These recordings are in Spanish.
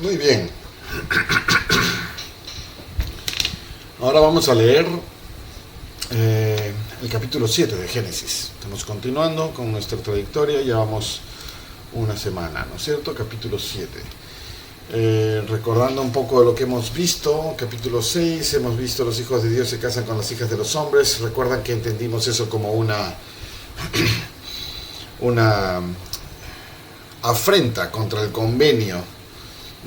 Muy bien. Ahora vamos a leer el capítulo 7 de Génesis. Estamos continuando con nuestra trayectoria, llevamos una semana, ¿no es cierto? Capítulo 7. Recordando un poco de lo que hemos visto, capítulo 6, hemos visto los hijos de Dios se casan con las hijas de los hombres. Recuerdan que entendimos eso como una afrenta contra el convenio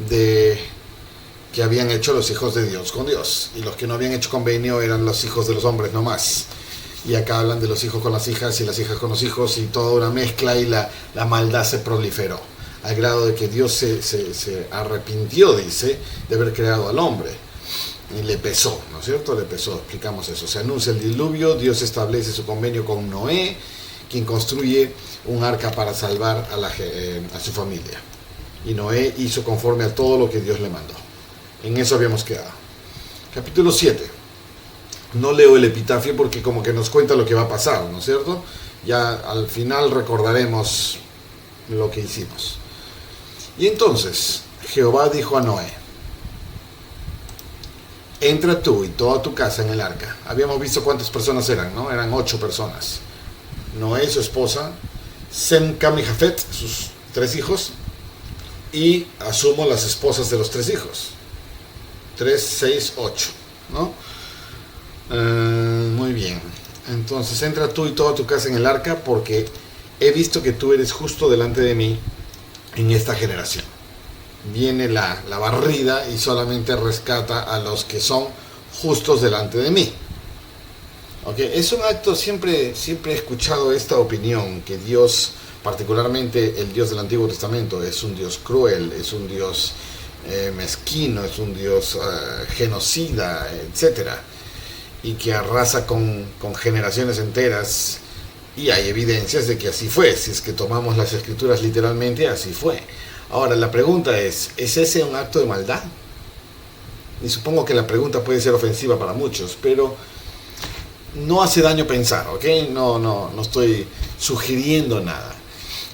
que habían hecho los hijos de Dios con Dios, y los que no habían hecho convenio eran los hijos de los hombres nomás. Y acá hablan de los hijos con las hijas y las hijas con los hijos, y toda una mezcla, y la maldad se proliferó al grado de que Dios se arrepintió, dice, de haber creado al hombre, y le pesó, ¿no es cierto? Le pesó, explicamos eso. Se anuncia el diluvio, Dios establece su convenio con Noé, quien construye un arca para salvar a su familia. Y Noé hizo conforme a todo lo que Dios le mandó. En eso habíamos quedado. Capítulo 7. No leo el epitafio porque como que nos cuenta lo que va a pasar, ¿no es cierto? Ya al final recordaremos lo que hicimos. Y entonces Jehová dijo a Noé: entra tú y toda tu casa en el arca. Habíamos visto cuántas personas eran, ¿no? Eran 8 personas. Noé, su esposa, Sem, Cam y Jafet, sus 3 hijos, y asumo las esposas de los 3 hijos. 3, 6, 8, ¿no? Muy bien. Entonces entra tú y toda tu casa en el arca, porque he visto que tú eres justo delante de mí en esta generación. Viene la barrida y solamente rescata a los que son justos delante de mí. Okay. Es un acto, siempre he escuchado esta opinión, que Dios, particularmente el Dios del Antiguo Testamento, es un Dios cruel, es un Dios mezquino, es un Dios genocida, etcétera, y que arrasa con generaciones enteras, y hay evidencias de que así fue. Si es que tomamos las escrituras literalmente, así fue. Ahora la pregunta ¿es ese un acto de maldad? Y supongo que la pregunta puede ser ofensiva para muchos, pero no hace daño pensar, ¿ok? No estoy sugiriendo nada.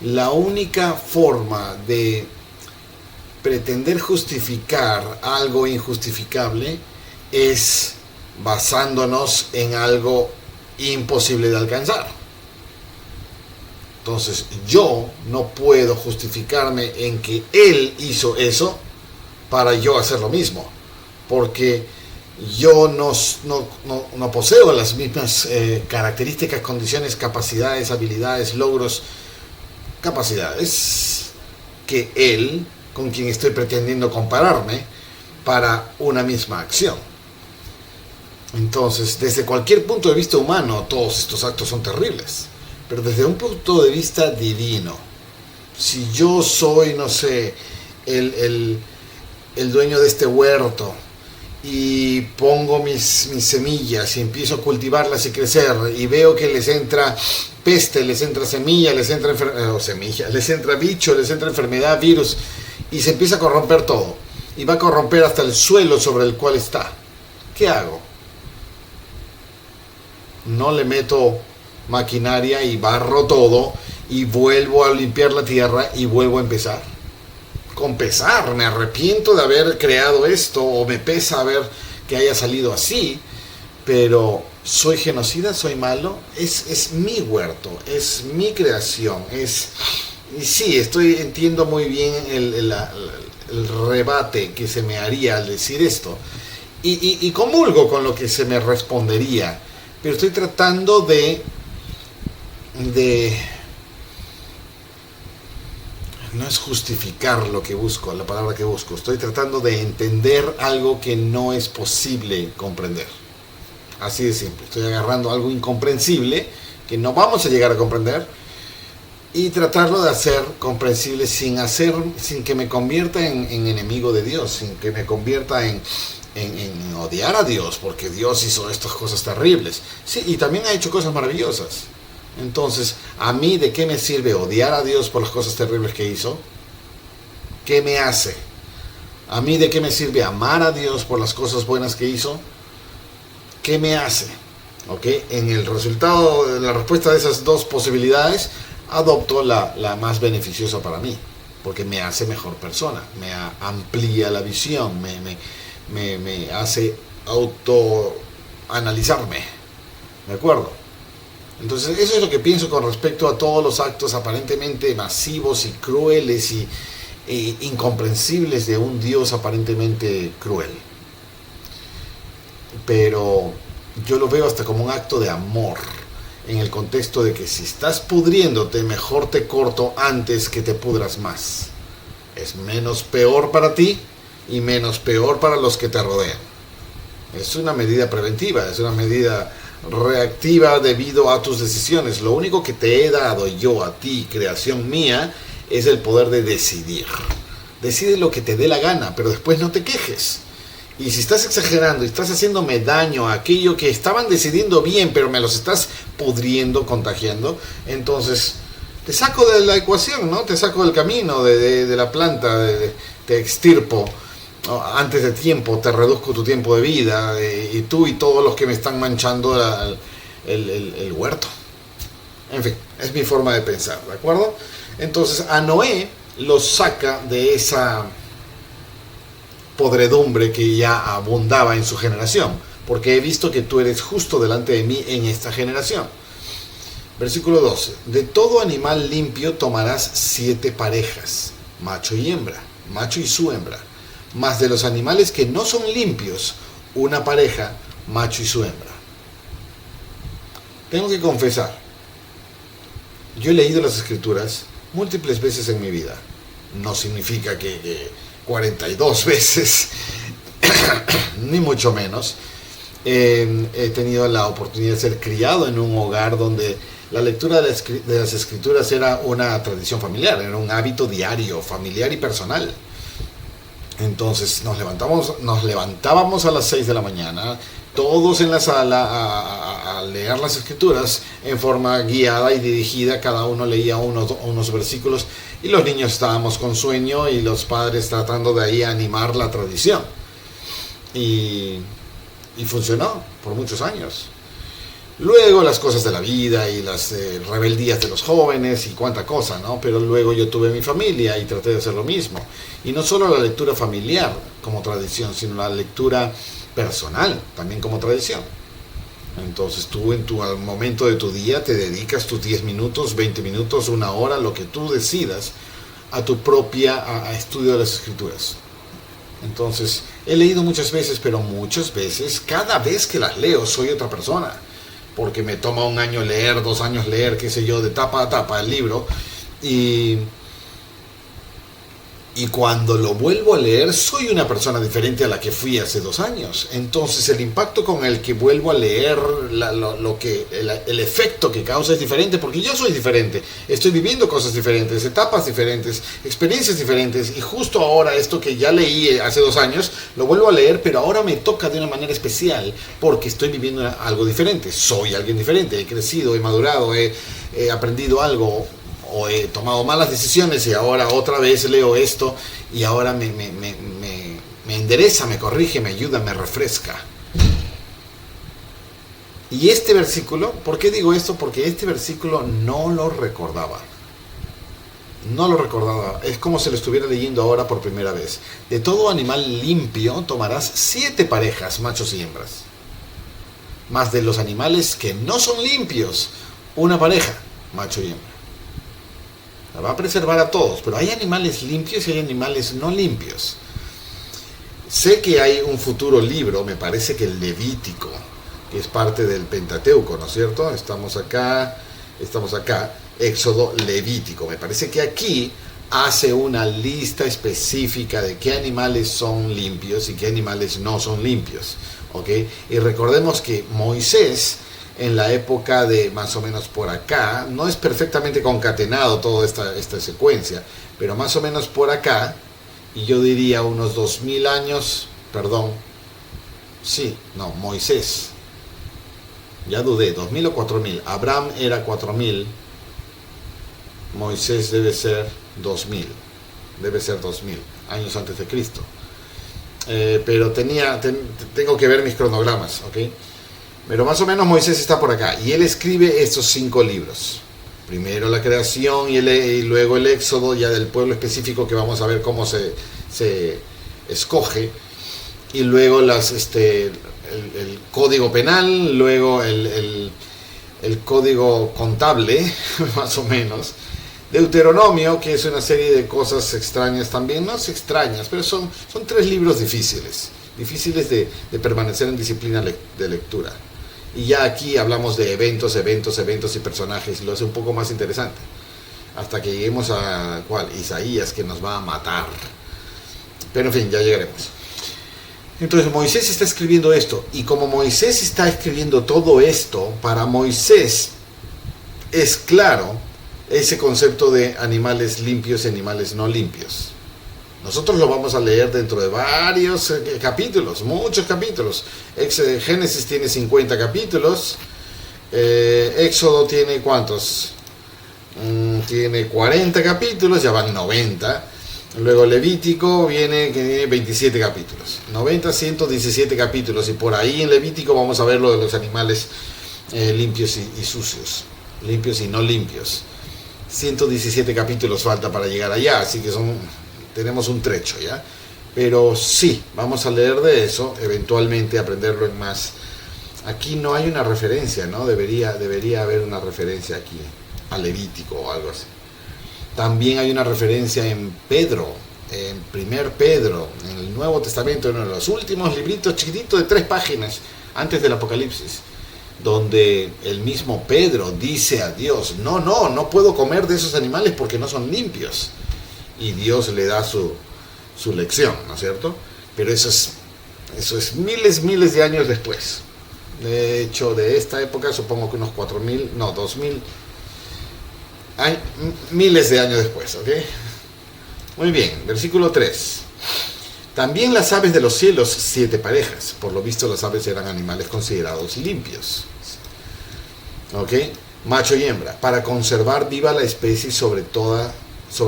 La única forma de pretender justificar algo injustificable es basándonos en algo imposible de alcanzar. Entonces yo no puedo justificarme en que él hizo eso para yo hacer lo mismo, porque yo no poseo las mismas características, condiciones, capacidades, habilidades, logros, capacidades que él, con quien estoy pretendiendo compararme para una misma acción. Entonces, desde cualquier punto de vista humano, todos estos actos son terribles. Pero desde un punto de vista divino, si yo soy, no sé, el dueño de este huerto, y pongo mis semillas y empiezo a cultivarlas y crecer, y veo que les entra peste, les entra semilla, les entra les entra bicho, les entra enfermedad, virus, y se empieza a corromper todo, y va a corromper hasta el suelo sobre el cual está. ¿Qué hago? No le meto maquinaria y barro todo y vuelvo a limpiar la tierra y vuelvo a empezar. Con pesar, me arrepiento de haber creado esto, o me pesa haber que haya salido así, pero soy genocida, soy malo. Es mi huerto, es mi creación, y sí, entiendo muy bien el rebate que se me haría al decir esto, y comulgo con lo que se me respondería, pero estoy tratando de no es justificar lo que busco, la palabra que busco. Estoy tratando de entender algo que no es posible comprender. Así de simple. Estoy agarrando algo incomprensible que no vamos a llegar a comprender, y tratarlo de hacer comprensible sin que me convierta en enemigo de Dios, sin que me convierta en odiar a Dios, porque Dios hizo estas cosas terribles. Sí, y también ha hecho cosas maravillosas. Entonces, ¿a mí de qué me sirve odiar a Dios por las cosas terribles que hizo? ¿Qué me hace? ¿A mí de qué me sirve amar a Dios por las cosas buenas que hizo? ¿Qué me hace? ¿Ok? En el resultado de la respuesta de esas dos posibilidades, adopto la más beneficiosa para mí, porque me hace mejor persona, amplía la visión, me hace autoanalizarme, ¿de acuerdo? Entonces eso es lo que pienso con respecto a todos los actos aparentemente masivos y crueles e incomprensibles de un Dios aparentemente cruel. Pero yo lo veo hasta como un acto de amor, en el contexto de que si estás pudriéndote, mejor te corto antes que te pudras más. Es menos peor para ti y menos peor para los que te rodean. Es una medida preventiva, es una medida reactiva debido a tus decisiones. Lo único que te he dado yo a ti, creación mía, es el poder de decidir. Decide lo que te dé la gana, pero después no te quejes. Y si estás exagerando y estás haciéndome daño a aquello que estaban decidiendo bien, pero me los estás pudriendo, contagiando, entonces te saco de la ecuación, ¿no? Te saco del camino de la planta, te extirpo, ¿no? Antes de tiempo, te reduzco tu tiempo de vida, y tú y todos los que me están manchando el huerto. En fin, es mi forma de pensar, ¿de acuerdo? Entonces a Noé lo saca de esa podredumbre que ya abundaba en su generación, porque he visto que tú eres justo delante de mí en esta generación. Versículo 12. De todo animal limpio tomarás 7 parejas, macho y hembra, macho y su hembra, mas de los animales que no son limpios, una pareja, macho y su hembra. Tengo que confesar, yo he leído las escrituras múltiples veces en mi vida. No significa que 42 veces, ni mucho menos. He tenido la oportunidad de ser criado en un hogar donde la lectura de las escrituras era una tradición familiar, era un hábito diario, familiar y personal. Entonces nos levantábamos a las 6 de la mañana, todos en la sala a leer las escrituras en forma guiada y dirigida. Cada uno leía unos versículos y los niños estábamos con sueño y los padres tratando de ahí animar la tradición. Y funcionó por muchos años. Luego las cosas de la vida y las rebeldías de los jóvenes y cuánta cosa, ¿no? Pero luego yo tuve mi familia y traté de hacer lo mismo. Y no solo la lectura familiar como tradición, sino la lectura personal también como tradición. Entonces tú al momento de tu día te dedicas tus 10 minutos, 20 minutos, 1 hora, lo que tú decidas, a tu propia estudio de las escrituras. Entonces he leído muchas veces, pero muchas veces, cada vez que las leo soy otra persona. Porque me toma 1 año leer, 2 años leer, qué sé yo, de tapa a tapa el libro. Y cuando lo vuelvo a leer, soy una persona diferente a la que fui hace 2 años. Entonces el impacto con el que vuelvo a leer, el efecto que causa es diferente, porque yo soy diferente. Estoy viviendo cosas diferentes, etapas diferentes, experiencias diferentes. Y justo ahora esto que ya leí hace 2 años, lo vuelvo a leer, pero ahora me toca de una manera especial, porque estoy viviendo algo diferente. Soy alguien diferente, he crecido, he madurado, he aprendido algo, o he tomado malas decisiones y ahora otra vez leo esto y ahora me endereza, me corrige, me ayuda, me refresca. Y este versículo, ¿por qué digo esto? Porque este versículo no lo recordaba. No lo recordaba, es como si lo estuviera leyendo ahora por primera vez. De todo animal limpio tomarás 7 parejas, machos y hembras. Más de los animales que no son limpios, una pareja, macho y hembra. La va a preservar a todos, pero hay animales limpios y hay animales no limpios. Sé que hay un futuro libro, me parece que el Levítico, que es parte del Pentateuco, ¿no es cierto? Estamos acá, Éxodo, Levítico. Me parece que aquí hace una lista específica de qué animales son limpios y qué animales no son limpios, ¿ok? Y recordemos que Moisés, en la época de más o menos por acá, no es perfectamente concatenado toda esta secuencia, pero más o menos por acá, y yo diría unos 2000 años, Moisés, ya dudé, 2000 o 4000, Abraham era 4000, Moisés debe ser 2000 años antes de Cristo, pero tengo que ver mis cronogramas, ¿ok? Pero más o menos Moisés está por acá y él escribe estos 5 libros. Primero la creación y luego el éxodo ya del pueblo específico, que vamos a ver cómo se escoge, y luego el código penal, luego el código contable, más o menos, Deuteronomio, que es una serie de cosas extrañas también, no es extrañas, pero son 3 libros difíciles de permanecer en disciplina de lectura. Y ya aquí hablamos de eventos y personajes, y lo hace un poco más interesante. Hasta que lleguemos a Isaías, que nos va a matar. Pero en fin, ya llegaremos. Entonces Moisés está escribiendo esto, y como Moisés está escribiendo todo esto, para Moisés es claro ese concepto de animales limpios y animales no limpios. Nosotros lo vamos a leer dentro de varios capítulos, muchos capítulos. Génesis tiene 50 capítulos, Éxodo tiene ¿cuántos? Tiene 40 capítulos, ya van 90. Luego Levítico que tiene 27 capítulos. 90, 117 capítulos. Y por ahí en Levítico vamos a ver lo de los animales limpios y sucios. Limpios y no limpios. 117 capítulos falta para llegar allá. Así que tenemos un trecho, ¿ya? Pero sí, vamos a leer de eso. Eventualmente aprenderlo en más. Aquí no hay una referencia, ¿no? Debería haber una referencia aquí. A Levítico o algo así. También hay una referencia en Pedro, en 1 Pedro, en el Nuevo Testamento, en uno de los últimos libritos chiquititos de 3 páginas antes del Apocalipsis, donde el mismo Pedro dice a Dios, no puedo comer de esos animales porque no son limpios. Y Dios le da su lección, ¿no es cierto? Pero eso es miles de años después. De hecho, de esta época supongo que unos 2000, hay miles de años después, ¿ok? Muy bien, versículo 3. También las aves de los cielos, 7 parejas. Por lo visto las aves eran animales considerados limpios. ¿Ok? Macho y hembra, para conservar viva la especie sobre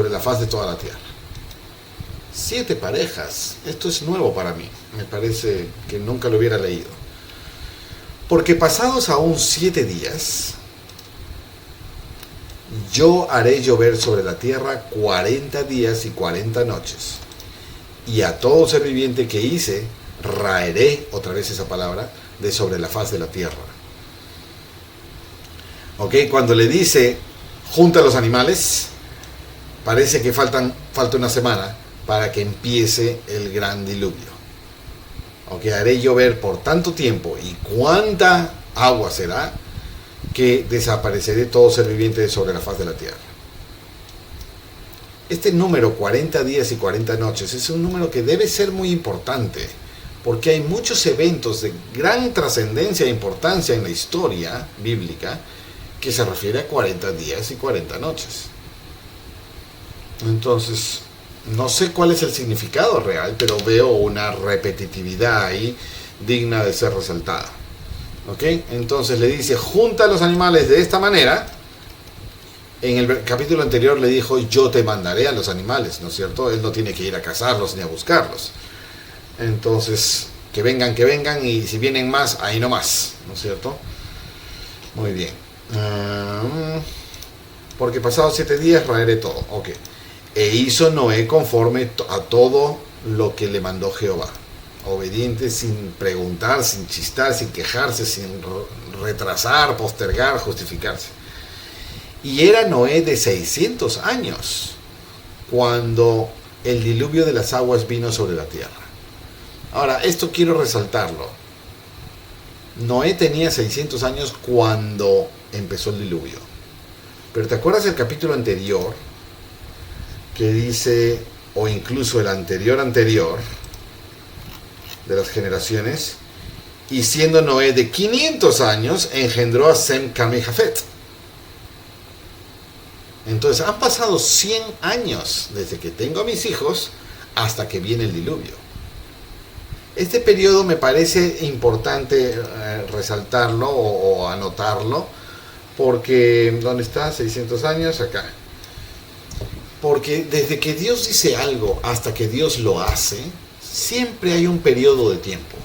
la faz de toda la tierra. 7 parejas. Esto es nuevo para mí. Me parece que nunca lo hubiera leído. Porque pasados aún 7 días... yo haré llover sobre la tierra 40 días y 40 noches, y a todo ser viviente que hice, raeré, otra vez esa palabra, de sobre la faz de la tierra. ¿Ok? Cuando le dice, junta los animales, parece que falta una semana para que empiece el gran diluvio. ¿Ok? Haré llover por tanto tiempo, y cuánta agua será, que desapareceré todo ser viviente sobre la faz de la tierra. Este número 40 días y 40 noches es un número que debe ser muy importante, porque hay muchos eventos de gran trascendencia e importancia en la historia bíblica que se refiere a 40 días y 40 noches. Entonces, no sé cuál es el significado real, pero veo una repetitividad ahí digna de ser resaltada. ¿Ok? Entonces le dice, junta los animales de esta manera. En el capítulo anterior le dijo, yo te mandaré a los animales, ¿no es cierto? Él no tiene que ir a cazarlos ni a buscarlos. Entonces, que vengan, y si vienen más, ahí no más, ¿no es cierto? Muy bien. Porque pasados 7 días raeré todo. Ok. E hizo Noé conforme a todo lo que le mandó Jehová. Obediente, sin preguntar, sin chistar, sin quejarse, sin retrasar, postergar, justificarse. Y era Noé de 600 años cuando el diluvio de las aguas vino sobre la tierra. Ahora, esto quiero resaltarlo. Noé tenía 600 años cuando empezó el diluvio. Pero ¿te acuerdas del capítulo anterior que dice, o incluso el anterior, de las generaciones, y siendo Noé de 500 años, engendró a Sem, Cam y Jafet? Entonces han pasado 100 años desde que tengo a mis hijos hasta que viene el diluvio. Este periodo me parece importante resaltarlo o anotarlo, porque, ¿dónde está? 600 años, acá. Porque desde que Dios dice algo hasta que Dios lo hace, siempre hay un periodo de tiempo.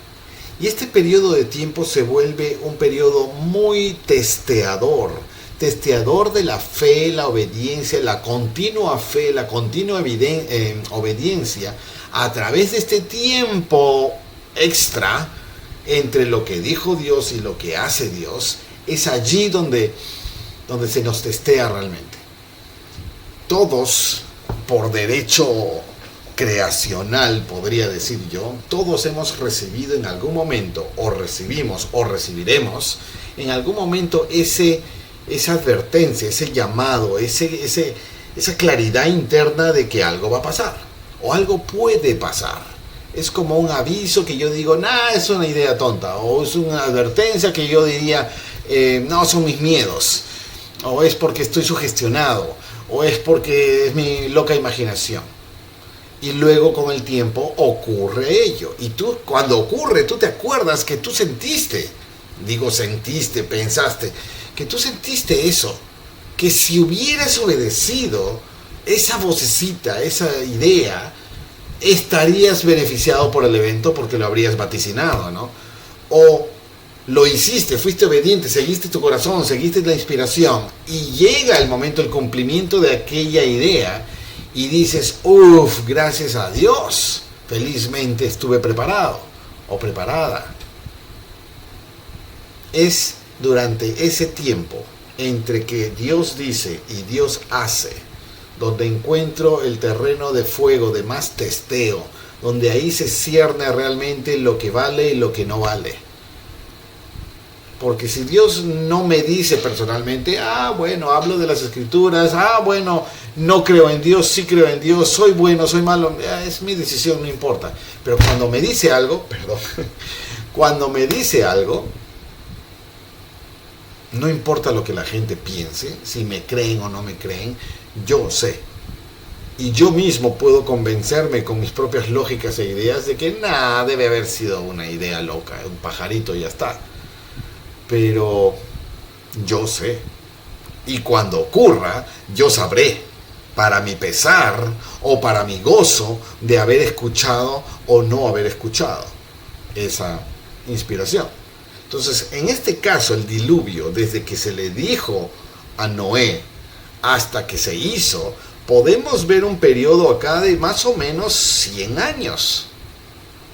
Y este periodo de tiempo se vuelve un periodo muy testeador testeador de la fe, la obediencia, la continua fe, la continua obediencia a través de este tiempo extra entre lo que dijo Dios y lo que hace Dios. Es allí donde se nos testea realmente. Todos, por derecho creacional, podría decir yo, todos hemos recibido en algún momento, o recibimos, o recibiremos, en algún momento esa advertencia, ese llamado, esa claridad interna de que algo va a pasar, o algo puede pasar. Es como un aviso que yo digo, nah, es una idea tonta, o es una advertencia que yo diría, no, son mis miedos, o es porque estoy sugestionado, o es porque es mi loca imaginación. Y luego con el tiempo ocurre ello. Y tú, cuando ocurre, tú te acuerdas que tú sentiste, pensaste, que tú sentiste eso. Que si hubieras obedecido esa vocecita, esa idea, estarías beneficiado por el evento porque lo habrías vaticinado, ¿no? O lo hiciste, fuiste obediente, seguiste tu corazón, seguiste la inspiración y llega el momento del cumplimiento de aquella idea y dices, uff, gracias a Dios, felizmente estuve preparado o preparada. Es durante ese tiempo entre que Dios dice y Dios hace, donde encuentro el terreno de fuego, de más testeo, donde ahí se cierne realmente lo que vale y lo que no vale. Porque si Dios no me dice personalmente, bueno, hablo de las escrituras, bueno, no creo en Dios, sí creo en Dios, soy bueno, soy malo, es mi decisión, no importa. Pero cuando me dice algo, cuando me dice algo, no importa lo que la gente piense, si me creen o no me creen, yo sé. Y yo mismo puedo convencerme con mis propias lógicas e ideas de que debe haber sido una idea loca, un pajarito y ya está. Pero yo sé. Y cuando ocurra, yo sabré, para mi pesar o para mi gozo de haber escuchado o no haber escuchado esa inspiración. Entonces, en este caso, el diluvio, desde que se le dijo a Noé hasta que se hizo, podemos ver un periodo acá de más o menos 100 años.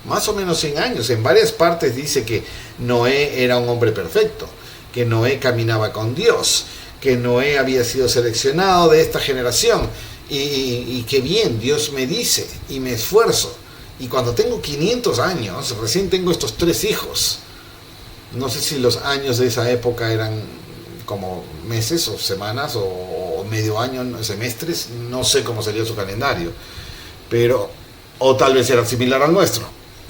Más o menos 100 años. En varias partes dice que Noé era un hombre perfecto, que Noé caminaba con Dios, que Noé había sido seleccionado de esta generación, y que bien, Dios me dice, y me esfuerzo. Y cuando tengo 500 años, recién tengo estos 3 hijos. No sé si los años de esa época eran como meses o semanas o medio año, semestres, no sé cómo sería su calendario, pero o tal vez era similar al nuestro,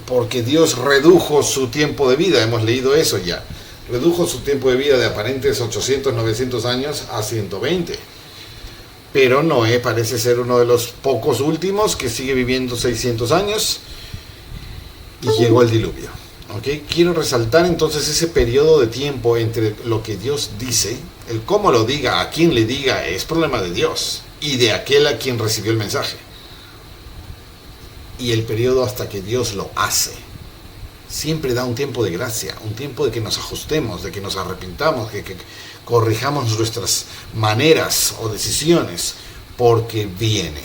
porque Dios redujo su tiempo de vida, hemos leído eso ya, redujo su tiempo de vida de aparentes 800, 900 años a 120, pero Noé parece ser uno de los pocos últimos que sigue viviendo 600 años y llegó el diluvio. ¿Okay? Quiero resaltar entonces ese periodo de tiempo entre lo que Dios dice, el cómo lo diga, a quién le diga, es problema de Dios y de aquel a quien recibió el mensaje. Y el periodo hasta que Dios lo hace. Siempre da un tiempo de gracia, un tiempo de que nos ajustemos, de que nos arrepintamos, que corrijamos nuestras maneras o decisiones, porque viene.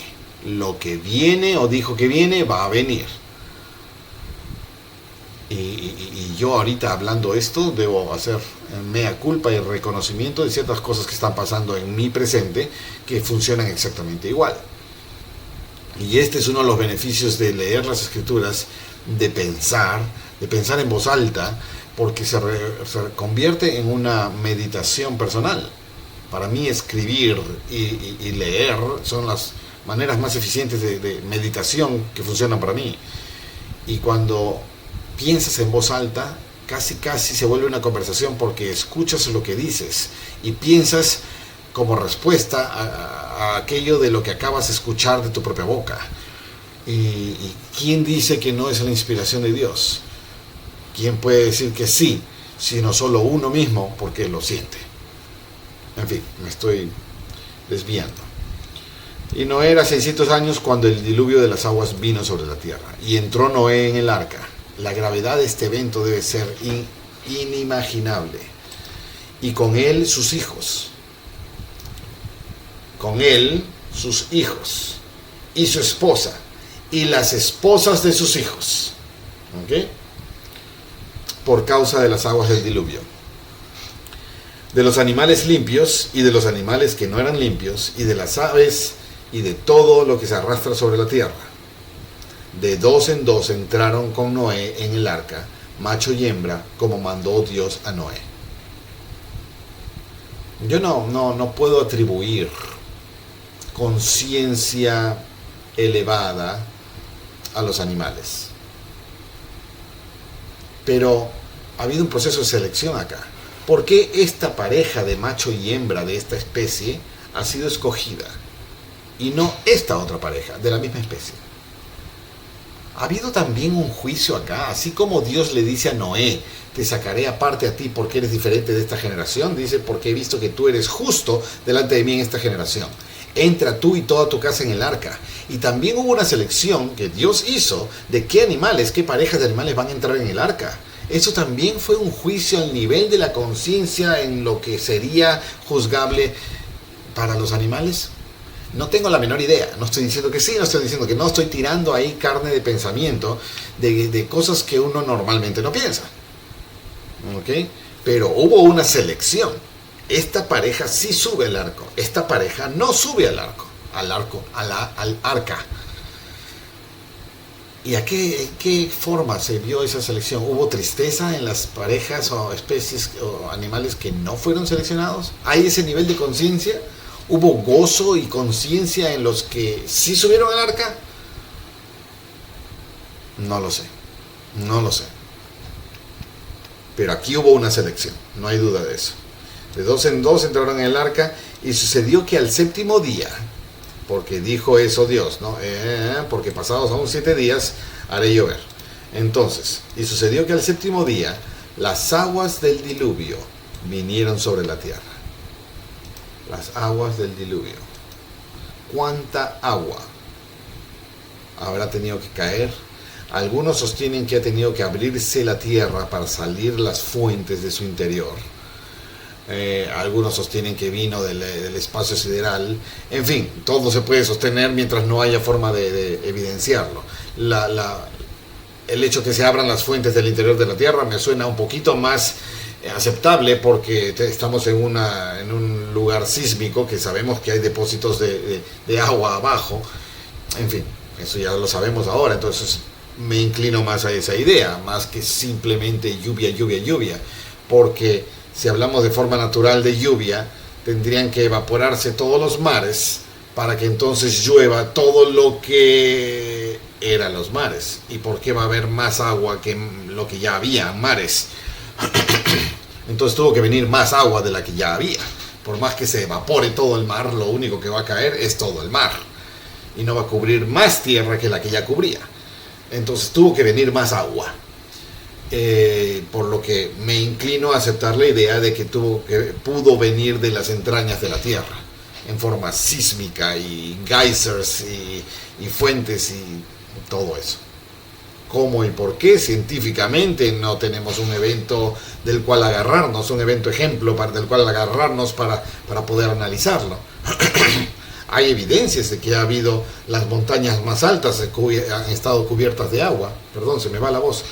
Lo que viene o dijo que viene, va a venir. Y yo ahorita hablando esto debo hacer mea culpa y reconocimiento de ciertas cosas que están pasando en mi presente que funcionan exactamente igual. Y este es uno de los beneficios de leer las escrituras, de pensar en voz alta, porque se convierte en una meditación personal. Para mí escribir y leer son las maneras más eficientes de meditación que funcionan para mí. Y cuando piensas en voz alta, casi se vuelve una conversación porque escuchas lo que dices y piensas como respuesta a aquello de lo que acabas de escuchar de tu propia boca. ¿Y quién dice que no es la inspiración de Dios? ¿Quién puede decir que sí, sino solo uno mismo porque lo siente? En fin, me estoy desviando. Y Noé era 600 años cuando el diluvio de las aguas vino sobre la tierra y entró Noé en el arca. La gravedad de este evento debe ser inimaginable. Y con él sus hijos. con él sus hijos y su esposa y las esposas de sus hijos, ¿ok? Por causa de las aguas del diluvio, de los animales limpios y de los animales que no eran limpios, y de las aves y de todo lo que se arrastra sobre la tierra. De dos en dos entraron con Noé en el arca, macho y hembra, como mandó Dios a Noé. Yo no puedo atribuir conciencia elevada a los animales, pero ha habido un proceso de selección acá. ¿Por qué esta pareja de macho y hembra de esta especie ha sido escogida y no esta otra pareja de la misma especie? Ha habido también un juicio acá, así como Dios le dice a Noé: te sacaré aparte a ti porque eres diferente de esta generación. Dice: porque he visto que tú eres justo delante de mí en esta generación. Entra tú y toda tu casa en el arca. Y también hubo una selección que Dios hizo de qué animales, qué parejas de animales van a entrar en el arca. Eso también fue un juicio al nivel de la conciencia en lo que sería juzgable para los animales. No tengo la menor idea, no estoy diciendo que sí, no estoy diciendo que no, estoy tirando ahí carne de pensamiento de cosas que uno normalmente no piensa. ¿Ok? Pero hubo una selección. Esta pareja sí sube al arco, esta pareja no sube al arca. ¿Y a qué forma se vio esa selección? ¿Hubo tristeza en las parejas o especies o animales que no fueron seleccionados? ¿Hay ese nivel de conciencia? ¿Hubo gozo y conciencia en los que sí subieron al arca? No lo sé. Pero aquí hubo una selección, no hay duda de eso. De dos en dos entraron en el arca, y sucedió que al séptimo día, porque dijo eso Dios, ¿no? Porque pasados aún 7 días haré llover. Entonces, y sucedió que al séptimo día las aguas del diluvio vinieron sobre la tierra. Las aguas del diluvio. ¿Cuánta agua habrá tenido que caer? Algunos sostienen que ha tenido que abrirse la tierra para salir las fuentes de su interior. Algunos sostienen que vino del espacio sideral. En fin, todo se puede sostener mientras no haya forma de evidenciarlo. El hecho que se abran las fuentes del interior de la tierra me suena un poquito más aceptable, porque estamos en un lugar sísmico, que sabemos que hay depósitos de agua abajo. En fin, eso ya lo sabemos ahora, entonces me inclino más a esa idea, más que simplemente lluvia, porque si hablamos de forma natural de lluvia, tendrían que evaporarse todos los mares para que entonces llueva todo lo que eran los mares. ¿Y por qué va a haber más agua que lo que ya había en mares? Entonces tuvo que venir más agua de la que ya había. Por más que se evapore todo el mar, lo único que va a caer es todo el mar, y no va a cubrir más tierra que la que ya cubría. Entonces tuvo que venir más agua. Por lo que me inclino a aceptar la idea de que pudo venir de las entrañas de la tierra, en forma sísmica, y geysers y fuentes y todo eso. ¿Cómo y por qué? Científicamente no tenemos un evento del cual agarrarnos, un evento ejemplo del cual agarrarnos para poder analizarlo. Hay evidencias de que ha habido las montañas más altas han estado cubiertas de agua. Perdón, se me va la voz.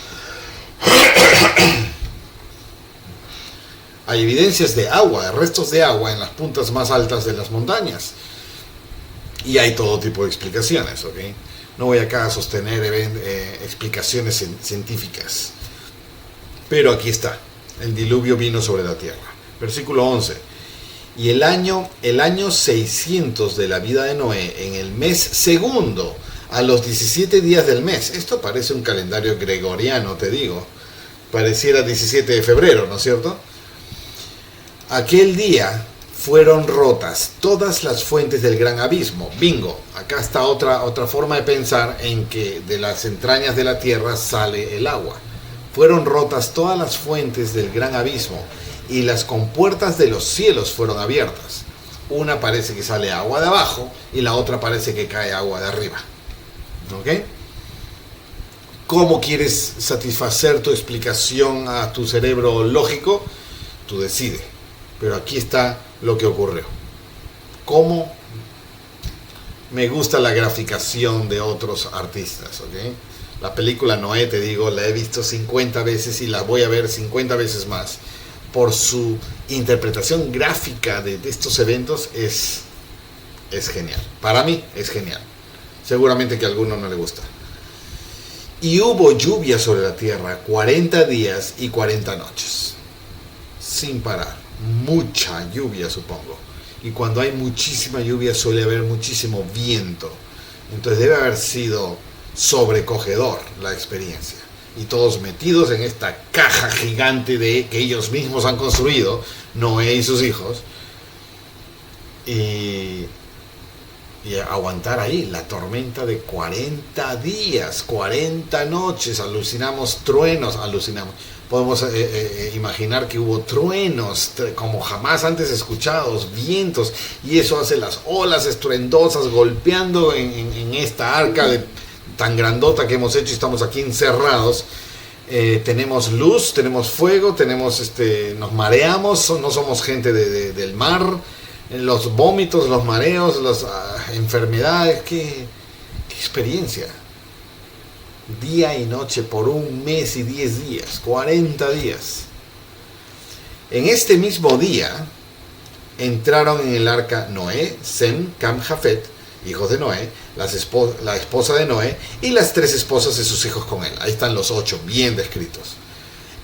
Hay evidencias de agua, de restos de agua en las puntas más altas de las montañas. Y hay todo tipo de explicaciones, ¿ok? No voy acá a sostener explicaciones científicas. Pero aquí está. El diluvio vino sobre la tierra. Versículo 11. Y el año 600 de la vida de Noé, en el mes segundo, a los 17 días del mes. Esto parece un calendario gregoriano, te digo. Pareciera 17 de febrero, ¿no es cierto? Aquel día fueron rotas todas las fuentes del gran abismo. Bingo, acá está otra forma de pensar en que de las entrañas de la tierra sale el agua. Fueron rotas todas las fuentes del gran abismo, y las compuertas de los cielos fueron abiertas. Una parece que sale agua de abajo y la otra parece que cae agua de arriba. ¿Ok? ¿Cómo quieres satisfacer tu explicación a tu cerebro lógico? Tú decides. Pero aquí está lo que ocurrió. ¿Cómo me gusta la graficación de otros artistas, ¿ok? La película Noé, te digo, la he visto 50 veces y la voy a ver 50 veces más. Por su interpretación gráfica de estos eventos es genial. Para mí es genial. Seguramente que a alguno no le gusta. Y hubo lluvia sobre la tierra 40 días y 40 noches. Sin parar. Mucha lluvia, supongo. Y cuando hay muchísima lluvia suele haber muchísimo viento. Entonces debe haber sido sobrecogedor la experiencia. Y todos metidos en esta caja gigante que ellos mismos han construido, Noé y sus hijos, y aguantar ahí la tormenta de 40 días, 40 noches, alucinamos truenos, podemos imaginar que hubo truenos como jamás antes escuchados, vientos, y eso hace las olas estruendosas golpeando en esta arca tan grandota que hemos hecho y estamos aquí encerrados. Tenemos luz, tenemos fuego, nos mareamos, no somos gente del mar, los vómitos, los mareos, las enfermedades, qué experiencia. Día y noche por 1 mes y 10 días, 40 días. En este mismo día entraron en el arca Noé, Sem, Cam, Jafet, hijos de Noé, la esposa de Noé y las 3 esposas de sus hijos con él. Ahí están los 8 bien descritos.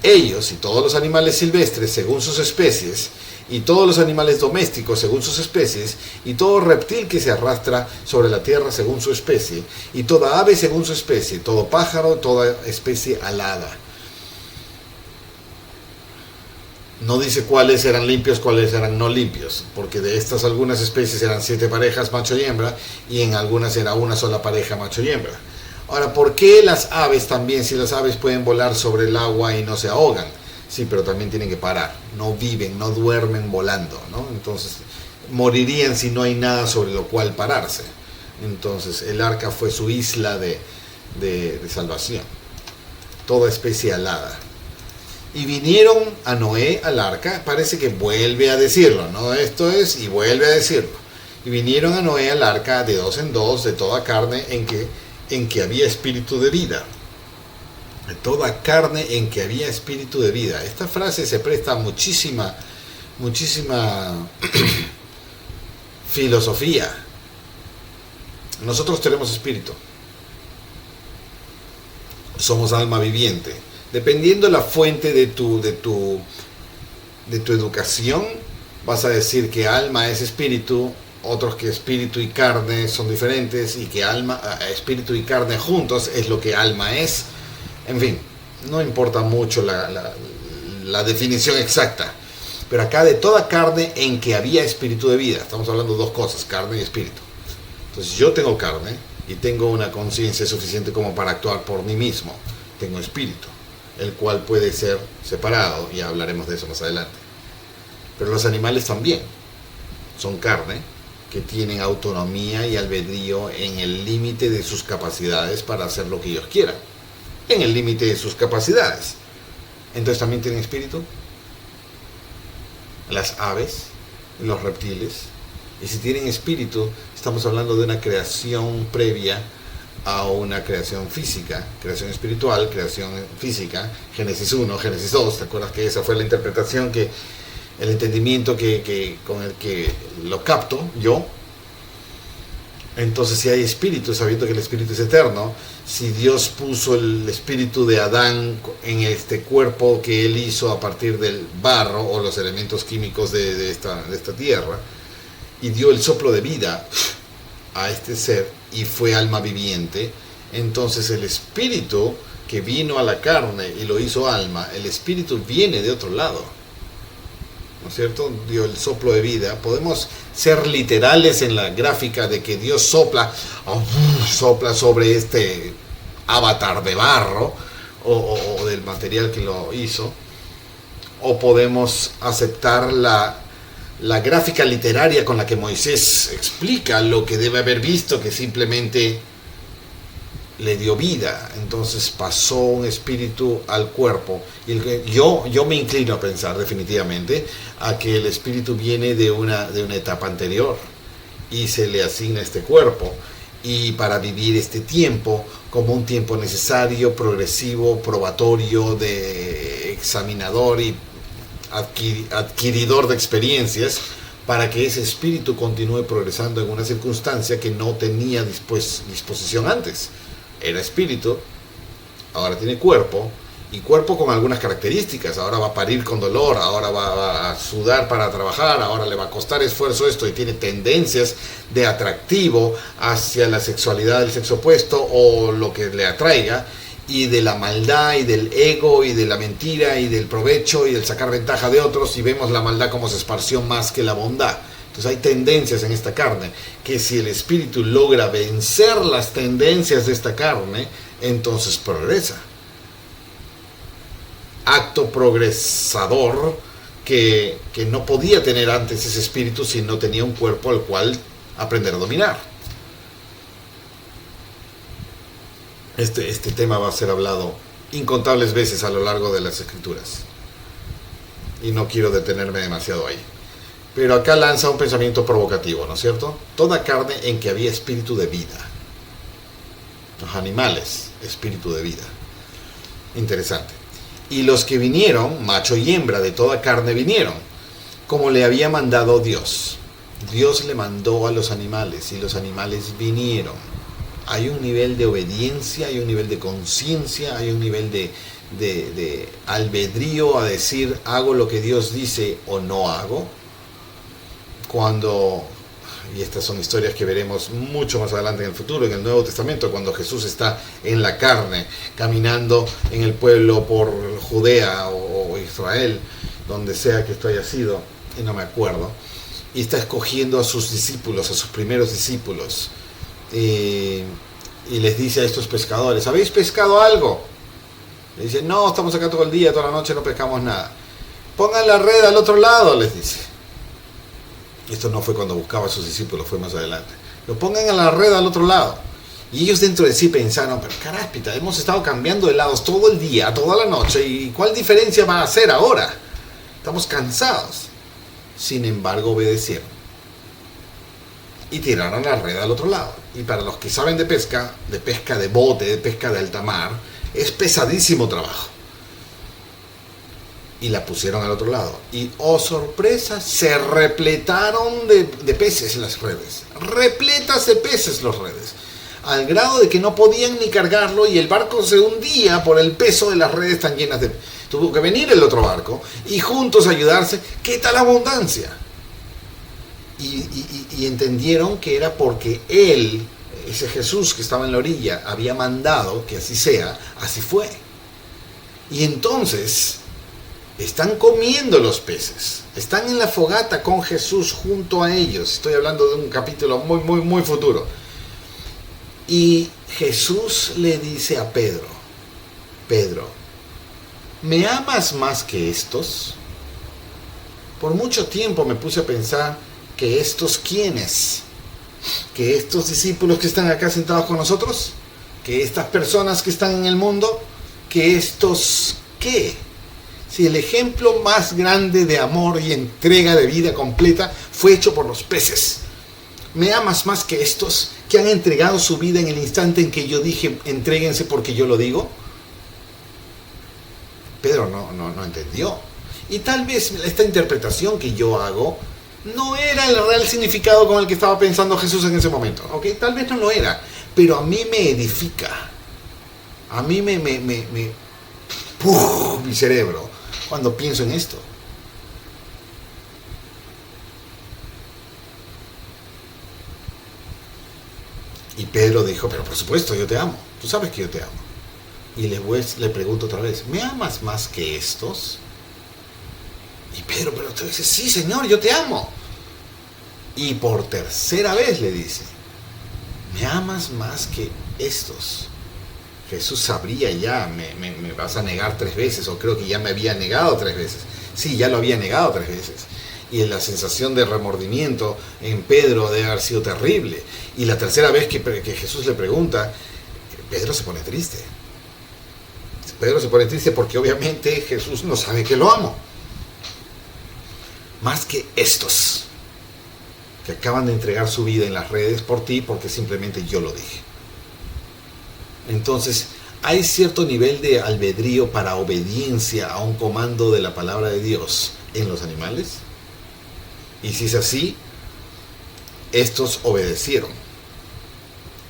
Ellos y todos los animales silvestres según sus especies, y todos los animales domésticos según sus especies, y todo reptil que se arrastra sobre la tierra según su especie, y toda ave según su especie, todo pájaro, toda especie alada. No dice cuáles eran limpios, cuáles eran no limpios, porque de estas algunas especies eran 7 parejas macho y hembra, y en algunas era una sola pareja macho y hembra. Ahora, ¿por qué las aves también? Si las aves pueden volar sobre el agua y no se ahogan. Sí, pero también tienen que parar. No viven, no duermen volando, ¿no? Entonces, morirían si no hay nada sobre lo cual pararse. Entonces, el arca fue su isla de salvación. Toda especie alada. Y vinieron a Noé al arca, parece que vuelve a decirlo, ¿no? Esto es, y vuelve a decirlo. Y vinieron a Noé al arca de 2 en 2, de toda carne en que había espíritu de vida. De toda carne en que había espíritu de vida. Esta frase se presta a muchísima filosofía. Nosotros tenemos espíritu. Somos alma viviente. Dependiendo la fuente de tu educación, vas a decir que alma es espíritu, otros que espíritu y carne son diferentes, y que espíritu y carne juntos es lo que alma es. En fin, no importa mucho la definición exacta. Pero acá de toda carne en que había espíritu de vida. Estamos hablando de 2 cosas, carne y espíritu. Entonces yo tengo carne y tengo una conciencia suficiente como para actuar por mí mismo. Tengo espíritu, el cual puede ser separado, y hablaremos de eso más adelante. Pero los animales también son carne, que tienen autonomía y albedrío en el límite de sus capacidades para hacer lo que ellos quieran. En el límite de sus capacidades. Entonces también tienen espíritu. Las aves, los reptiles. Y si tienen espíritu, estamos hablando de una creación previa a una creación física, creación espiritual, creación física, Génesis 1, Génesis 2, ¿te acuerdas que esa fue la interpretación, el entendimiento con el que lo capto yo? Entonces, si hay espíritu, sabiendo que el espíritu es eterno, si Dios puso el espíritu de Adán en este cuerpo que él hizo a partir del barro o los elementos químicos de esta tierra, y dio el soplo de vida a este ser y fue alma viviente, entonces el espíritu que vino a la carne y lo hizo alma, el espíritu viene de otro lado, ¿no es cierto? Dio el soplo de vida. Podemos ser literales en la gráfica de que Dios sopla sobre este avatar de barro o del material que lo hizo, o podemos aceptar la gráfica literaria con la que Moisés explica lo que debe haber visto, que simplemente le dio vida. Entonces pasó un espíritu al cuerpo, y yo me inclino a pensar definitivamente a que el espíritu viene de una etapa anterior, y se le asigna este cuerpo, y para vivir este tiempo como un tiempo necesario, progresivo, probatorio, de examinador y adquiridor de experiencias, para que ese espíritu continúe progresando en una circunstancia que no tenía disposición antes. Era espíritu, ahora tiene cuerpo, y cuerpo con algunas características. Ahora va a parir con dolor, ahora va a sudar para trabajar, ahora le va a costar esfuerzo esto, y tiene tendencias de atractivo hacia la sexualidad del sexo opuesto o lo que le atraiga, y de la maldad y del ego y de la mentira y del provecho y del sacar ventaja de otros, y vemos la maldad como se esparció más que la bondad. Entonces hay tendencias en esta carne que si el espíritu logra vencer las tendencias de esta carne, entonces progresa. Acto progresador que no podía tener antes ese espíritu si no tenía un cuerpo al cual aprender a dominar. Este tema va a ser hablado incontables veces a lo largo de las escrituras, y no quiero detenerme demasiado ahí. Pero acá lanza un pensamiento provocativo, ¿no es cierto? Toda carne en que había espíritu de vida. Los animales, espíritu de vida. Interesante. Y los que vinieron, macho y hembra de toda carne vinieron, como le había mandado Dios. Dios le mandó a los animales y los animales vinieron. Hay un nivel de obediencia, hay un nivel de conciencia, hay un nivel de albedrío a decir, hago lo que Dios dice o no hago. Y estas son historias que veremos mucho más adelante en el futuro, en el Nuevo Testamento, cuando Jesús está en la carne, caminando en el pueblo por Judea o Israel, donde sea que esto haya sido, y no me acuerdo, y está escogiendo a sus discípulos, a sus primeros discípulos, y les dice a estos pescadores, ¿habéis pescado algo? Le dicen, no, estamos acá todo el día, toda la noche no pescamos nada. Pongan la red al otro lado, les dice. Esto no fue cuando buscaba a sus discípulos, fue más adelante. Lo pongan a la red al otro lado. Y ellos dentro de sí pensaron, pero caráspita, hemos estado cambiando de lados todo el día, toda la noche, ¿y cuál diferencia va a hacer ahora? Estamos cansados. Sin embargo, obedecieron. Y tiraron la red al otro lado. Y para los que saben de pesca de bote, de pesca de alta mar, es pesadísimo trabajo. Y la pusieron al otro lado. Y, oh sorpresa, se repletaron de peces las redes. Repletas de peces las redes. Al grado de que no podían ni cargarlo y el barco se hundía por el peso de las redes tan llenas de... Tuvo que venir el otro barco y juntos ayudarse. ¿Qué tal abundancia? Y entendieron que era porque él, ese Jesús que estaba en la orilla, había mandado que así sea, así fue. Y entonces están comiendo los peces, están en la fogata con Jesús junto a ellos. Estoy hablando de un capítulo muy futuro. Y Jesús le dice a Pedro, Pedro, ¿me amas más que estos? Por mucho tiempo me puse a pensar que estos quiénes, que estos discípulos que están acá sentados con nosotros, que estas personas que están en el mundo, que estos qué. Si el ejemplo más grande de amor y entrega de vida completa fue hecho por los peces, ¿me amas más que estos que han entregado su vida en el instante en que yo dije entréguense porque yo lo digo? Pedro no entendió. Y tal vez esta interpretación que yo hago no era el real significado con el que estaba pensando Jesús en ese momento, ¿ok? Tal vez no lo era, pero a mí me edifica. A mí ¡puf! Mi cerebro cuando pienso en esto. Y Pedro dijo, pero por supuesto, yo te amo. Tú sabes que yo te amo. Y le pregunto otra vez, ¿me amas más que estos? Y Pedro, pero tú dices, sí, Señor, yo te amo. Y por tercera vez le dice, ¿me amas más que estos? Jesús sabría ya, me vas a negar 3 veces, o creo que ya me había negado 3 veces. Sí, ya lo había negado 3 veces. Y la sensación de remordimiento en Pedro debe haber sido terrible. Y la tercera vez que Jesús le pregunta, Pedro se pone triste. Pedro se pone triste porque obviamente Jesús no sabe que lo amo. Más que estos. que acaban de entregar su vida en las redes por ti porque simplemente yo lo dije. Entonces, hay cierto nivel de albedrío para obediencia a un comando de la palabra de Dios en los animales. Y si es así, estos obedecieron.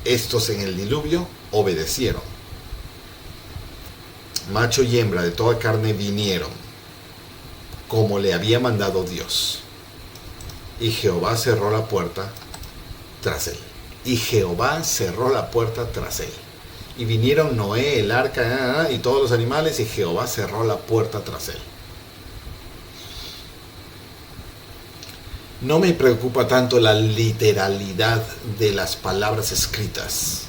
Estos en el diluvio obedecieron. Macho y hembra de toda carne vinieron, como le había mandado Dios. Y Jehová cerró la puerta tras él. Y Jehová cerró la puerta tras él. Y vinieron Noé, el arca y todos los animales, y Jehová cerró la puerta tras él. No me preocupa tanto la literalidad de las palabras escritas.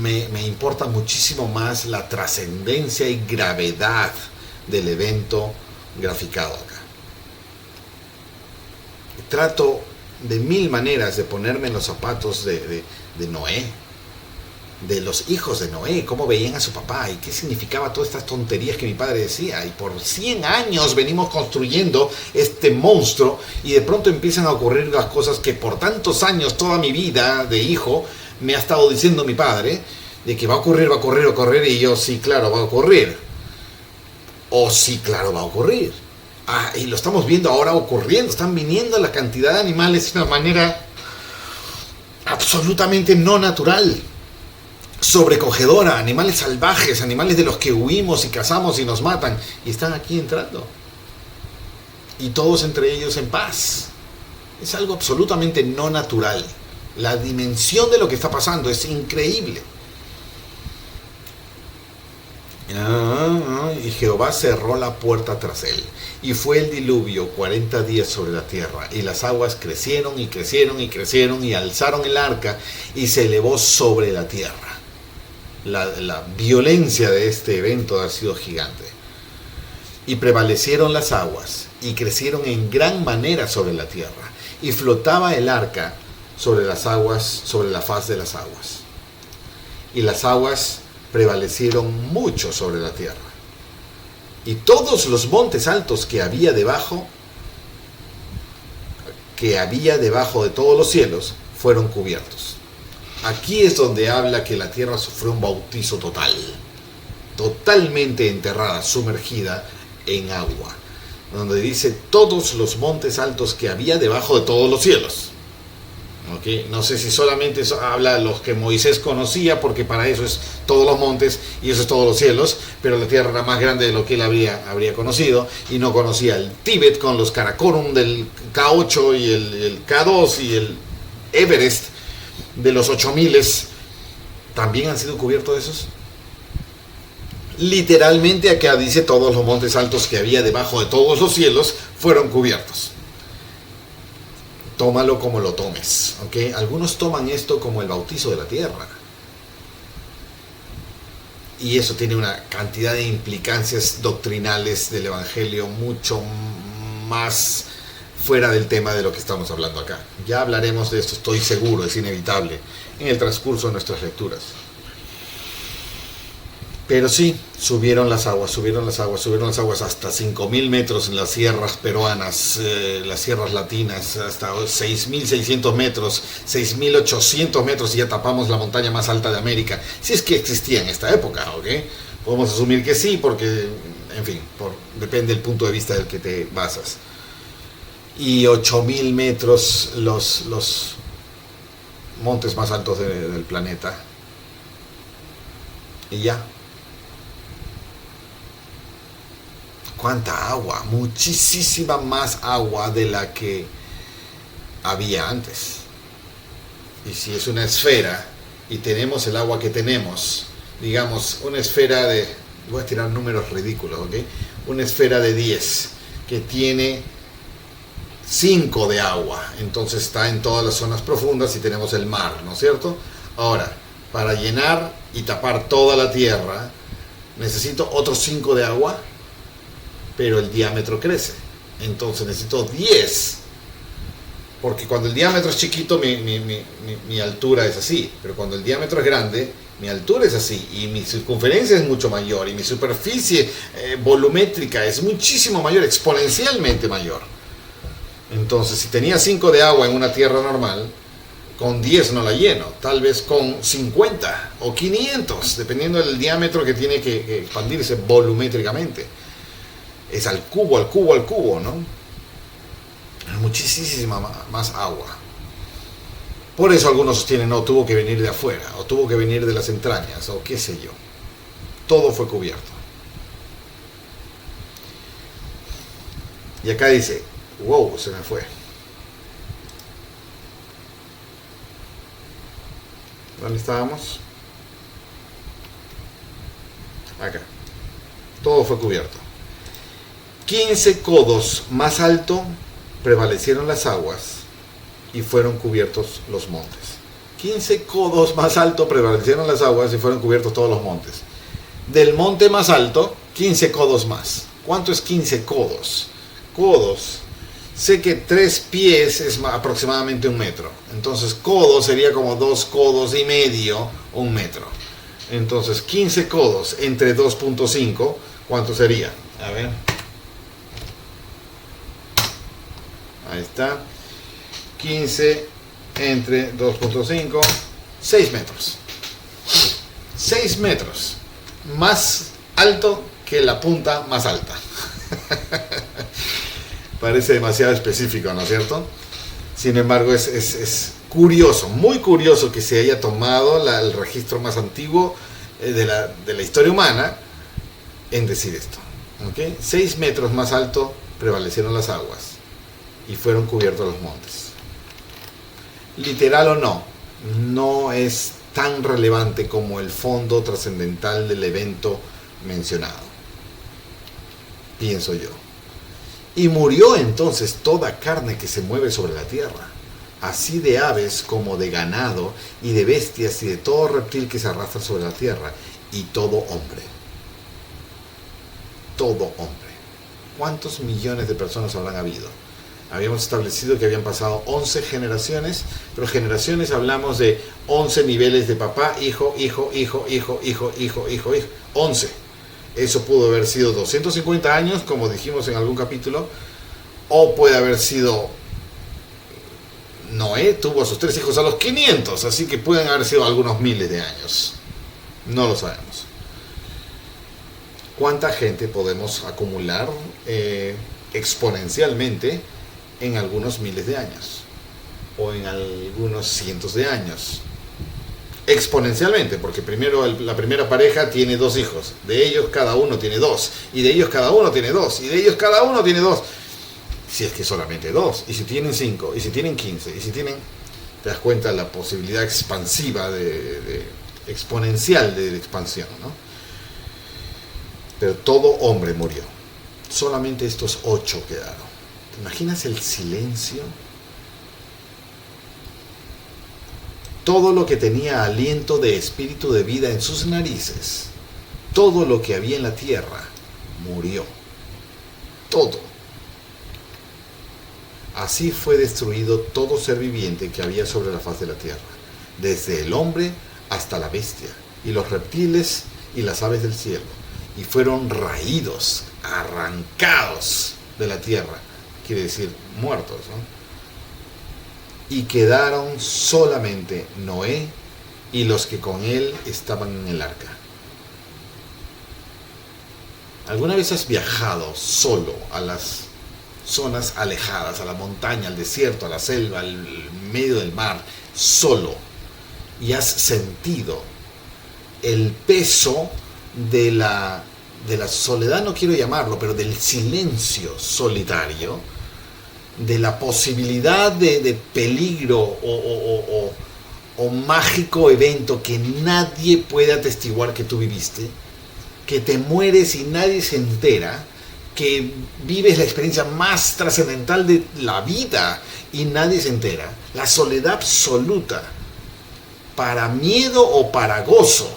Me importa muchísimo más la trascendencia y gravedad del evento graficado acá. Trato de mil maneras de ponerme en los zapatos de Noé, de los hijos de Noé, cómo veían a su papá y qué significaba todas estas tonterías que mi padre decía. Y por 100 años venimos construyendo este monstruo y de pronto empiezan a ocurrir las cosas que por tantos años, toda mi vida de hijo, me ha estado diciendo mi padre, de que va a ocurrir, va a ocurrir, va a ocurrir, y yo, sí, claro, va a ocurrir. O sí, claro, va a ocurrir. Y lo estamos viendo ahora ocurriendo. Están viniendo la cantidad de animales de una manera absolutamente no natural, sobrecogedora. Animales salvajes, animales de los que huimos y cazamos y nos matan, y están aquí entrando. Y todos entre ellos en paz. Es algo absolutamente no natural. La dimensión de lo que está pasando es increíble. Y Jehová cerró la puerta tras él. Y fue el diluvio 40 días sobre la tierra. Y las aguas crecieron y crecieron y crecieron y alzaron el arca y se elevó sobre la tierra. La violencia de este evento ha sido gigante. Y prevalecieron las aguas y crecieron en gran manera sobre la tierra. Y flotaba el arca sobre las aguas, sobre la faz de las aguas. Y las aguas prevalecieron mucho sobre la tierra. Y todos los montes altos que había debajo de todos los cielos, fueron cubiertos. Aquí es donde habla que la tierra sufrió un bautizo total, totalmente enterrada, sumergida en agua, donde dice todos los montes altos que había debajo de todos los cielos. ¿Okay? No sé si solamente eso habla de los que Moisés conocía, porque para eso es todos los montes y eso es todos los cielos, pero la tierra era más grande de lo que él habría conocido, y no conocía el Tíbet con los Karakorum del K8 y el K2 y el Everest de los 8000. ¿También han sido cubiertos esos? Literalmente acá dice todos los montes altos que había debajo de todos los cielos fueron cubiertos. Tómalo como lo tomes, ¿ok? Algunos toman esto como el bautizo de la tierra. Y eso tiene una cantidad de implicancias doctrinales del Evangelio mucho más fuera del tema de lo que estamos hablando acá. Ya hablaremos de esto, estoy seguro, es inevitable, en el transcurso de nuestras lecturas. Pero sí, subieron las aguas hasta 5.000 metros en las sierras peruanas, las sierras latinas, hasta 6.600 metros, 6.800 metros, y ya tapamos la montaña más alta de América. Si es que existía en esta época, ¿ok? Podemos asumir que sí, porque, en fin, depende del punto de vista del que te basas. Y 8.000 metros los montes más altos del planeta. Y ya. ¿Cuánta agua? Muchísima más agua de la que había antes. Y si es una esfera y tenemos el agua que tenemos, digamos una esfera de, voy a tirar números ridículos, ¿ok? Una esfera de 10 que tiene 5 de agua, entonces está en todas las zonas profundas y tenemos el mar, ¿no es cierto? Ahora, para llenar y tapar toda la tierra, necesito otros 5 de agua, pero el diámetro crece, entonces necesito 10, porque cuando el diámetro es chiquito mi altura es así, pero cuando el diámetro es grande, mi altura es así, y mi circunferencia es mucho mayor, y mi superficie volumétrica es muchísimo mayor, exponencialmente mayor. Entonces, si tenía 5 de agua en una tierra normal, con 10 no la lleno, tal vez con 50 o 500, dependiendo del diámetro que tiene que expandirse volumétricamente. Es al cubo, al cubo, al cubo, ¿no? Muchísima más agua. Por eso algunos sostienen, no, tuvo que venir de afuera, o tuvo que venir de las entrañas, o qué sé yo. Todo fue cubierto. Y acá dice, wow, se me fue. ¿Dónde estábamos? Acá. Todo fue cubierto. 15 codos más alto prevalecieron las aguas y fueron cubiertos los montes. 15 codos más alto prevalecieron las aguas y fueron cubiertos todos los montes. Del monte más alto, 15 codos más. ¿Cuánto es 15 codos? Codos. Sé que 3 pies es aproximadamente 1 metro. Entonces, codo sería como 2 codos y medio, 1 metro. Entonces, 15 codos entre 2.5, ¿cuánto sería? A ver. Ahí está. 15 entre 2.5, 6 metros. 6 metros. Más alto que la punta más alta. Parece demasiado específico, ¿no es cierto? Sin embargo, es curioso, muy curioso que se haya tomado el registro más antiguo de la historia humana en decir esto. ¿Okay? 6 metros más alto prevalecieron las aguas y fueron cubiertos los montes. Literal o no, no es tan relevante como el fondo trascendental del evento mencionado, pienso yo. Y murió entonces toda carne que se mueve sobre la tierra, así de aves como de ganado y de bestias y de todo reptil que se arrastra sobre la tierra, y todo hombre. Todo hombre. ¿Cuántos millones de personas habrán habido? Habíamos establecido que habían pasado 11 generaciones, pero generaciones hablamos de 11 niveles de papá, hijo, hijo, hijo, hijo, hijo, hijo, hijo, hijo. 11. Eso pudo haber sido 250 años, como dijimos en algún capítulo, o puede haber sido Noé tuvo a sus 3 hijos a los 500, así que pueden haber sido algunos miles de años. No lo sabemos. ¿Cuánta gente podemos acumular exponencialmente en algunos miles de años? O en algunos cientos de años. Exponencialmente, porque primero la primera pareja tiene 2 hijos, de ellos cada uno tiene 2, y de ellos cada uno tiene 2, y de ellos cada uno tiene 2, si es que solamente 2, y si tienen 5, y si tienen 15, y si tienen, te das cuenta la posibilidad expansiva exponencial de expansión, ¿no? Pero todo hombre murió, solamente estos 8 quedaron. ¿Te imaginas el silencio? Todo lo que tenía aliento de espíritu de vida en sus narices, todo lo que había en la tierra, murió. Todo. Así fue destruido todo ser viviente que había sobre la faz de la tierra, desde el hombre hasta la bestia, y los reptiles y las aves del cielo, y fueron raídos, arrancados de la tierra, quiere decir muertos, ¿no? Y quedaron solamente Noé y los que con él estaban en el arca. ¿Alguna vez has viajado solo a las zonas alejadas, a la montaña, al desierto, a la selva, al medio del mar, solo, y has sentido el peso de la soledad, no quiero llamarlo, pero del silencio solitario, de la posibilidad de peligro o mágico evento que nadie puede atestiguar que tú viviste, que te mueres y nadie se entera, que vives la experiencia más trascendental de la vida y nadie se entera, la soledad absoluta, para miedo o para gozo,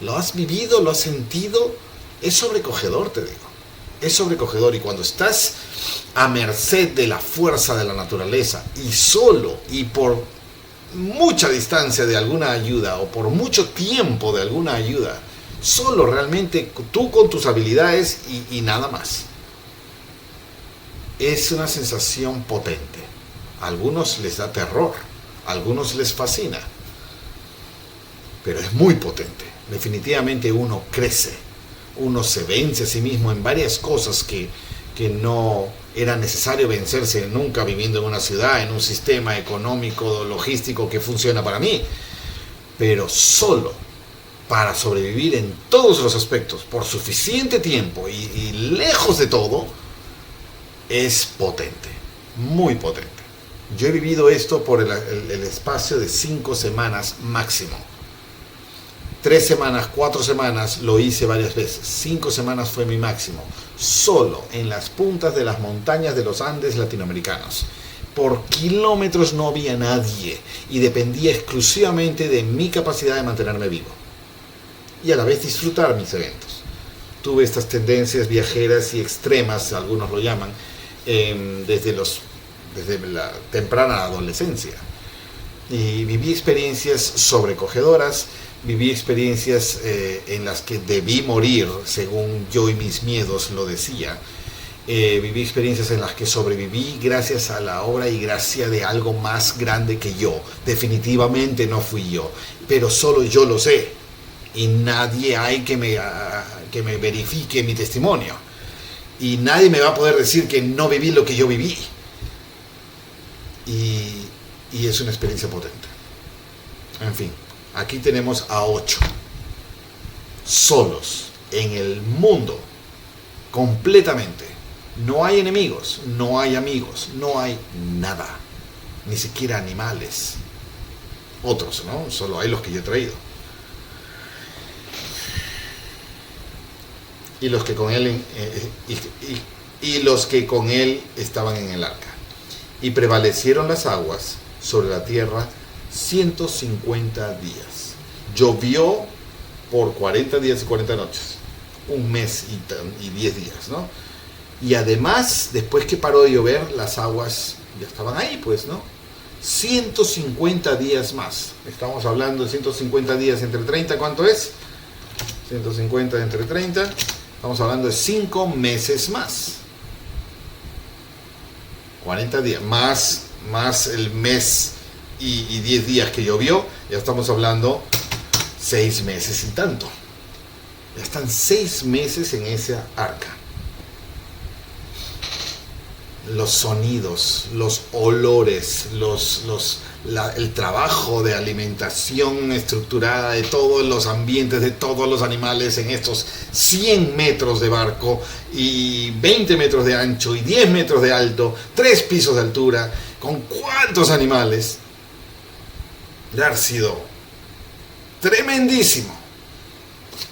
¿lo has vivido, lo has sentido? Es sobrecogedor, te digo, es sobrecogedor. Y cuando estás a merced de la fuerza de la naturaleza y solo y por mucha distancia de alguna ayuda o por mucho tiempo de alguna ayuda, solo realmente tú con tus habilidades y nada más, es una sensación potente. A algunos les da terror, a algunos les fascina, pero es muy potente. Definitivamente uno crece, uno se vence a sí mismo en varias cosas que no era necesario vencerse nunca viviendo en una ciudad, en un sistema económico, logístico que funciona para mí, pero solo para sobrevivir en todos los aspectos por suficiente tiempo y lejos de todo, es potente, muy potente. Yo he vivido esto por el espacio de 5 semanas máximo. 3 semanas, 4 semanas lo hice varias veces. 5 semanas fue mi máximo. Solo en las puntas de las montañas de los Andes latinoamericanos. Por kilómetros no había nadie y dependía exclusivamente de mi capacidad de mantenerme vivo. Y a la vez disfrutar mis eventos. Tuve estas tendencias viajeras y extremas, algunos lo llaman, desde la temprana adolescencia. Y viví experiencias sobrecogedoras, viví experiencias en las que debí morir, según yo y mis miedos lo decía. Viví experiencias en las que sobreviví gracias a la obra y gracia de algo más grande que yo. Definitivamente no fui yo, pero solo yo lo sé. Y nadie hay que me verifique mi testimonio. Y nadie me va a poder decir que no viví lo que yo viví. Y es una experiencia potente. En fin, aquí tenemos a 8 solos en el mundo, completamente. No hay enemigos, no hay amigos, no hay nada, ni siquiera animales. Otros, ¿no? Solo hay los que yo he traído. Y los que con él los que con él estaban en el arca. Y prevalecieron las aguas sobre la tierra 150 días. Llovió por 40 días y 40 noches. Un mes y 10 días, ¿no? Y además, después que paró de llover, las aguas ya estaban ahí, pues, ¿no? 150 días más. Estamos hablando de 150 días entre 30, ¿cuánto es? 150 entre 30. Estamos hablando de 5 meses más. 40 días, más el mes y 10 días que llovió, ya estamos hablando 6 meses y tanto. Ya están 6 meses en esa arca. Los sonidos, los olores, el trabajo de alimentación estructurada de todos los ambientes, de todos los animales en estos 100 metros de barco y 20 metros de ancho y 10 metros de alto, 3 pisos de altura, con cuántos animales. Ya ha sido tremendísimo,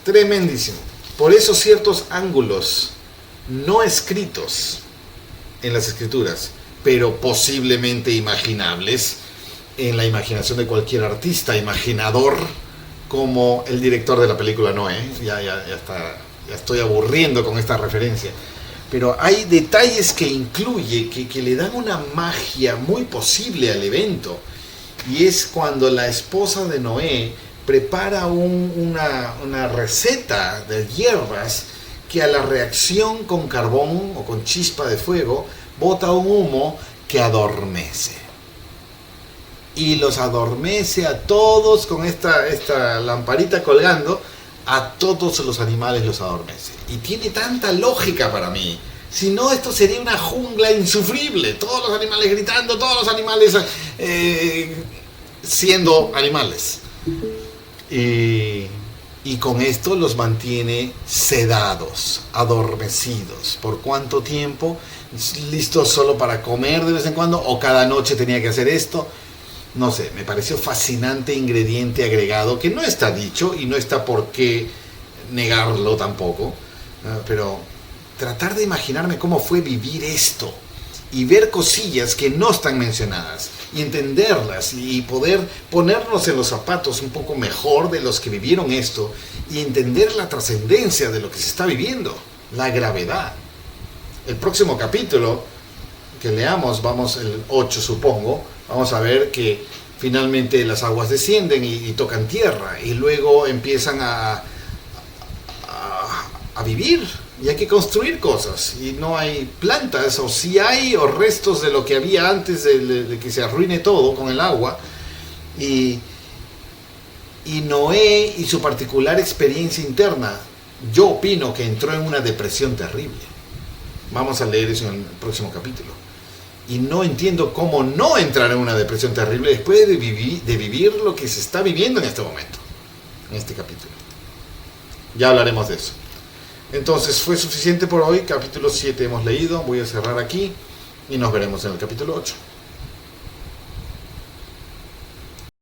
tremendísimo. Por eso ciertos ángulos no escritos en las escrituras, pero posiblemente imaginables en la imaginación de cualquier artista imaginador, como el director de la película Noé. Ya estoy aburriendo con esta referencia, pero hay detalles que incluye que le dan una magia muy posible al evento, y es cuando la esposa de Noé prepara una receta de hierbas que a la reacción con carbón o con chispa de fuego bota un humo que adormece. Y los adormece a todos con esta lamparita colgando, a todos los animales los adormece. Y tiene tanta lógica para mí. Si no, esto sería una jungla insufrible. Todos los animales gritando, todos los animales siendo animales. Y con esto los mantiene sedados, adormecidos. ¿Por cuánto tiempo? ¿Listos solo para comer de vez en cuando? ¿O cada noche tenía que hacer esto? No sé, me pareció fascinante ingrediente agregado, que no está dicho y no está por qué negarlo tampoco. Pero tratar de imaginarme cómo fue vivir esto y ver cosillas que no están mencionadas y entenderlas y poder ponernos en los zapatos un poco mejor de los que vivieron esto y entender la trascendencia de lo que se está viviendo, la gravedad. El próximo capítulo que leamos, vamos el 8 supongo, vamos a ver que finalmente las aguas descienden y tocan tierra y luego empiezan a a vivir y hay que construir cosas y no hay plantas, o si hay, o restos de lo que había antes de que se arruine todo con el agua. Y Noé y su particular experiencia interna, yo opino que entró en una depresión terrible. Vamos a leer eso en el próximo capítulo. Y no entiendo cómo no entrar en una depresión terrible después de vivir lo que se está viviendo en este momento, en este capítulo. Ya hablaremos de eso. Entonces fue suficiente por hoy, capítulo 7 hemos leído, voy a cerrar aquí y nos veremos en el capítulo 8.